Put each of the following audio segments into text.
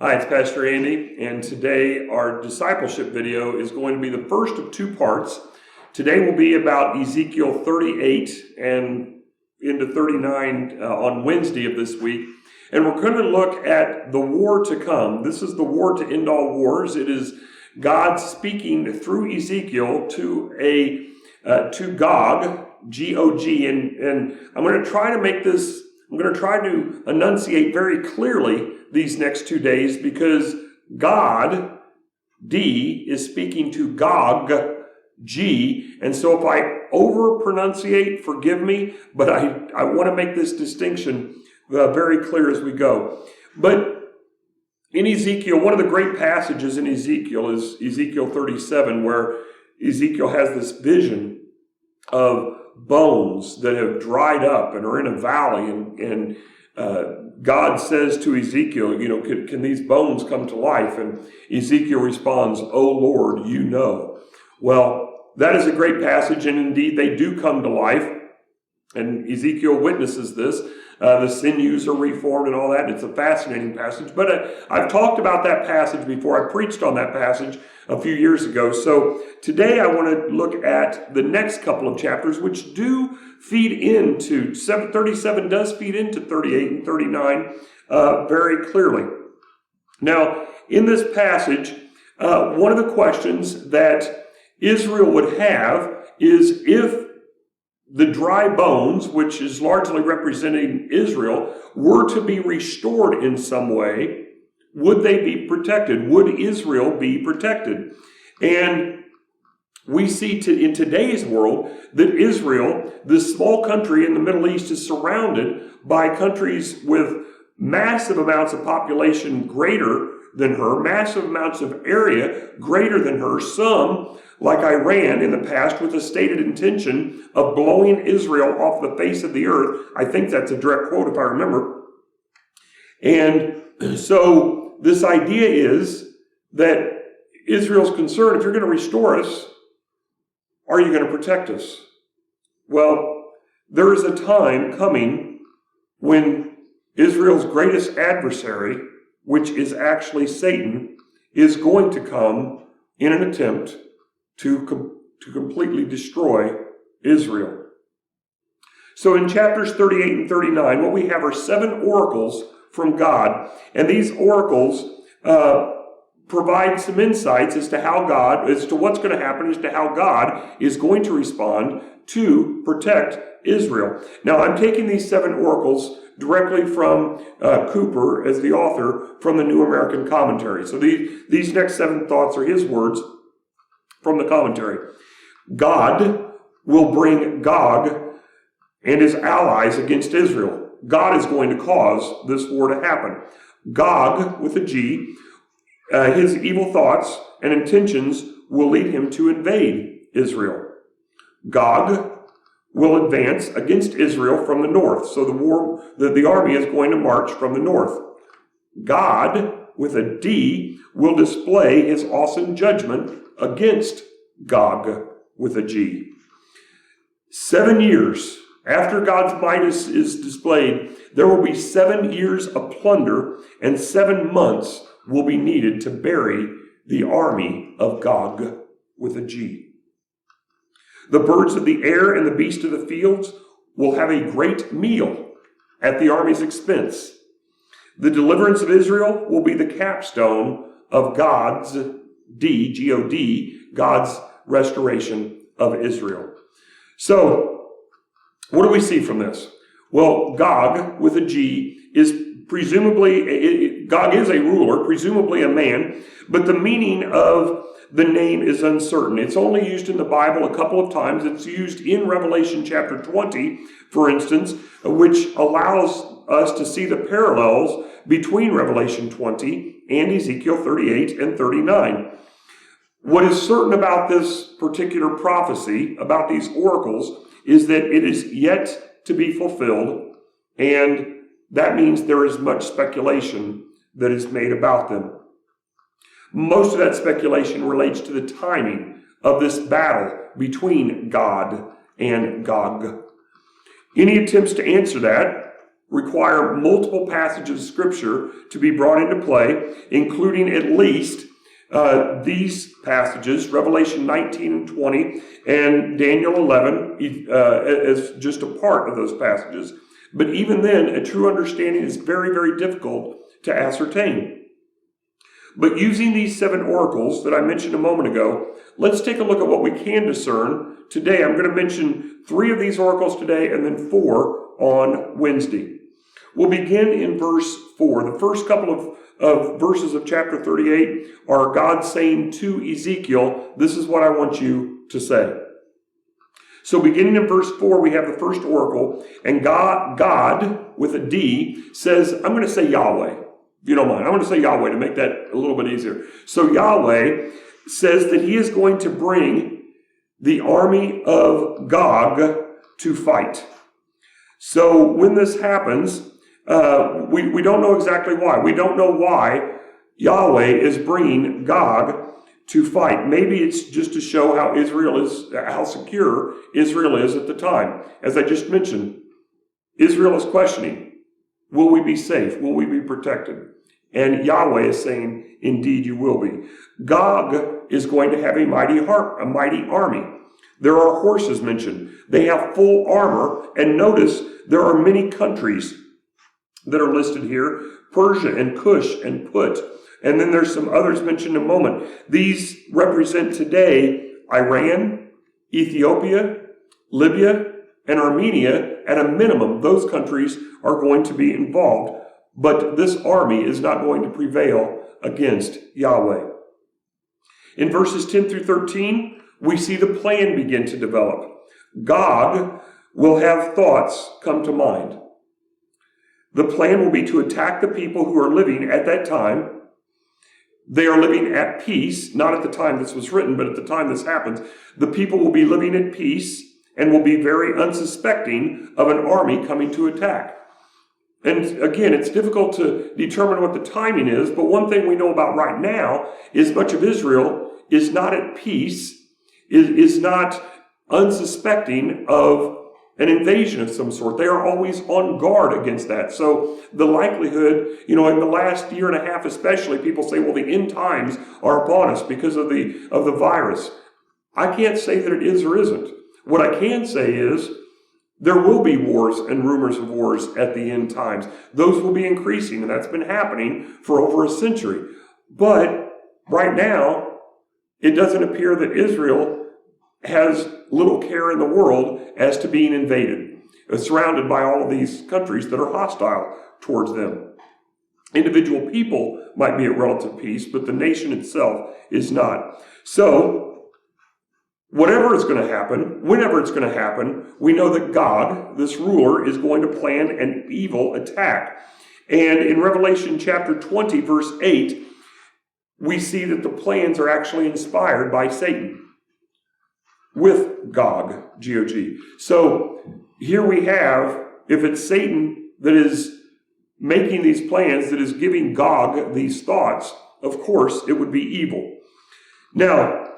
Hi, it's Pastor Andy, and today our discipleship video is going to be the first of two parts. Today will be about Ezekiel 38 and into 39 on Wednesday of this week, and we're going to look at the war to come. This is the war to end all wars. It is God speaking through Ezekiel to Gog, G-O-G, and I'm going to try to make this. I'm going to try to enunciate very clearly these next 2 days because God, D, is speaking to Gog, G, and so if I over-pronunciate, forgive me, but I want to make this distinction very clear as we go. But in Ezekiel, one of the great passages in Ezekiel is Ezekiel 37, where Ezekiel has this vision of bones that have dried up and are in a valley, and God says to Ezekiel, can these bones come to life? And Ezekiel responds, "Oh Lord, you know." Well, that is a great passage, and indeed they do come to life, and Ezekiel witnesses this. The sinews are reformed and all that. It's a fascinating passage, but I've talked about that passage before. I preached on that passage a few years ago. So today I want to look at the next couple of chapters, which do feed into 37 does feed into 38 and 39 very clearly. Now, in this passage, one of the questions that Israel would have is if the dry bones, which is largely representing Israel, were to be restored in some way, would they be protected? Would Israel be protected? And we see in today's world that Israel, this small country in the Middle East, is surrounded by countries with massive amounts of population greater than her, massive amounts of area greater than her, some, like Iran in the past, with a stated intention of blowing Israel off the face of the earth. I think that's a direct quote if I remember. And so this idea is that Israel's concerned, if you're going to restore us, are you going to protect us? Well, there is a time coming when Israel's greatest adversary, which is actually Satan, is going to come in an attempt to completely destroy Israel. So in chapters 38 and 39, what we have are 7 oracles from God, and these oracles provide some insights as to what's going to happen, as to how God is going to respond to protect Israel. Now, I'm taking these 7 oracles directly from Cooper as the author from the New American Commentary. So these next 7 thoughts are his words from the commentary. God will bring Gog and his allies against Israel. God is going to cause this war to happen. Gog, with a G, his evil thoughts and intentions will lead him to invade Israel. Gog will advance against Israel from the north. So the army is going to march from the north. God, with a D, will display his awesome judgment against Gog, with a G. 7 years after God's might is displayed, there will be 7 years of plunder, and 7 months will be needed to bury the army of Gog, with a G. The birds of the air and the beasts of the fields will have a great meal at the army's expense. The deliverance of Israel will be the capstone of God's, G-O-D, God's restoration of Israel. So, what do we see from this? Well, Gog, with a G, is presumably, Gog is a ruler, presumably a man, but the meaning of the name is uncertain. It's only used in the Bible a couple of times. It's used in Revelation chapter 20, for instance, which allows us to see the parallels between Revelation 20 and Ezekiel 38 and 39. What is certain about this particular prophecy, about these oracles, is that it is yet to be fulfilled, and that means there is much speculation that is made about them. Most of that speculation relates to the timing of this battle between God and Gog. Any attempts to answer that require multiple passages of Scripture to be brought into play, including at least these passages, Revelation 19 and 20, and Daniel 11, as just a part of those passages. But even then, a true understanding is very, very difficult to ascertain. But using these 7 oracles that I mentioned a moment ago, let's take a look at what we can discern today. I'm going to mention 3 of these oracles today and then 4 on Wednesday. We'll begin in verse 4. The first couple of verses of chapter 38 are God saying to Ezekiel, this is what I want you to say. So beginning in verse 4, we have the first oracle, and God with a D, says, I'm going to say Yahweh. If you don't mind, I'm going to say Yahweh to make that a little bit easier. So Yahweh says that he is going to bring the army of Gog to fight. So when this happens, we don't know exactly why. We don't know why Yahweh is bringing Gog to fight. Maybe it's just to show how secure Israel is at the time. As I just mentioned, Israel is questioning, will we be safe? Will we be protected? And Yahweh is saying, indeed you will be. Gog is going to have a mighty army. There are horses mentioned. They have full armor. And notice there are many countries that are listed here. Persia and Cush and Put. And then there's some others mentioned in a moment. These represent today Iran, Ethiopia, Libya, and Armenia. At a minimum, those countries are going to be involved. But this army is not going to prevail against Yahweh. In verses 10 through 13, we see the plan begin to develop. Gog will have thoughts come to mind. The plan will be to attack the people who are living at that time. They are living at peace, not at the time this was written, but at the time this happens. The people will be living at peace and will be very unsuspecting of an army coming to attack. And again, it's difficult to determine what the timing is, but one thing we know about right now is much of Israel is not at peace, is not unsuspecting of an invasion of some sort. They are always on guard against that. So the likelihood, in the last year and a half especially, people say, well, the end times are upon us because of the virus. I can't say that it is or isn't. What I can say is there will be wars and rumors of wars at the end times. Those will be increasing, and that's been happening for over a century. But right now, it doesn't appear that Israel has little care in the world as to being invaded, surrounded by all of these countries that are hostile towards them. Individual people might be at relative peace, but the nation itself is not. So, whatever is going to happen, whenever it's going to happen, we know that God, this ruler, is going to plan an evil attack. And in Revelation chapter 20, verse 8, we see that the plans are actually inspired by Satan with Gog, G-O-G. So here we have, if it's Satan that is making these plans, that is giving Gog these thoughts, of course it would be evil. Now,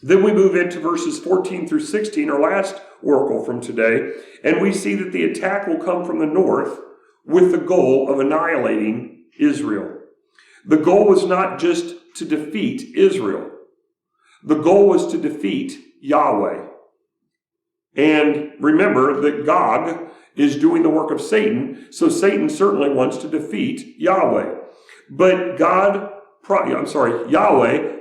then we move into verses 14 through 16, our last oracle from today, and we see that the attack will come from the north with the goal of annihilating Israel. The goal was not just to defeat Israel. The goal was to defeat Yahweh. And remember that Gog is doing the work of Satan, so Satan certainly wants to defeat Yahweh. But Yahweh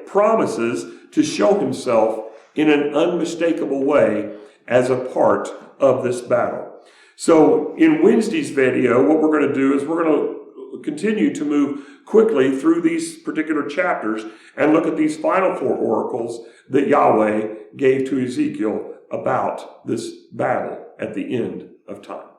promises to show himself in an unmistakable way as a part of this battle. So in Wednesday's video, what we're going to do is we're going to continue to move quickly through these particular chapters and look at these final 4 oracles that Yahweh gave to Ezekiel about this battle at the end of time.